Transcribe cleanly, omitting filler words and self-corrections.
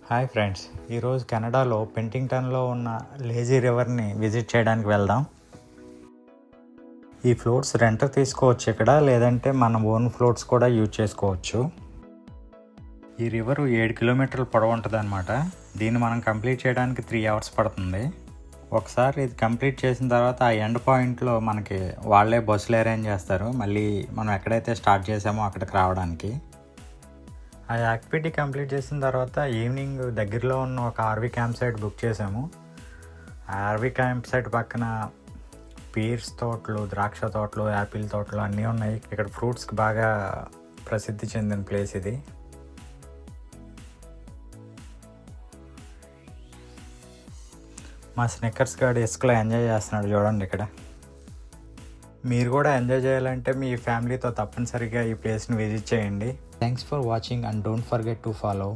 Hi friends, ఈరోజు కెనడాలో పెంటింగ్టన్లో ఉన్న లేజీ రివర్ని విజిట్ చేయడానికి వెళ్దాం. ఈ ఫ్లోట్స్ రెంట్ తీసుకోవచ్చు ఇక్కడ, లేదంటే మన ఓన్ ఫ్లోట్స్ కూడా యూజ్ చేసుకోవచ్చు. ఈ రివర్ 7 కిలోమీటర్ల పొడవు ఉంటుంది అనమాట. దీన్ని మనం కంప్లీట్ చేయడానికి 3 అవర్స్ పడుతుంది. ఒకసారి ఇది కంప్లీట్ చేసిన తర్వాత ఆ ఎండ్ పాయింట్లో మనకి వాళ్ళే బస్సులు అరేంజ్ చేస్తారు, మళ్ళీ మనం ఎక్కడైతే స్టార్ట్ చేసామో అక్కడికి రావడానికి. ఆ యాక్టివిటీ కంప్లీట్ చేసిన తర్వాత ఈవినింగ్ దగ్గరలో ఉన్న ఒక ఆర్వీ క్యాంప్ సైట్ బుక్ చేసాము. ఆ ఆర్వీ క్యాంప్ సైట్ పక్కన పీర్స్ తోటలు, ద్రాక్ష తోటలు, యాపిల్ తోటలు అన్నీ ఉన్నాయి. ఇక్కడ ఫ్రూట్స్కి బాగా ప్రసిద్ధి చెందిన ప్లేస్ ఇది. మా స్నిక్కర్స్ గార్డ్ ఇసుకలో ఎంజాయ్ చేస్తున్నాడు చూడండి. ఇక్కడ మీరు కూడా ఎంజాయ్ చేయాలంటే మీ ఫ్యామిలీతో తప్పనిసరిగా ఈ ప్లేస్ని విజిట్ చేయండి. Thanks for watching and don't forget to follow.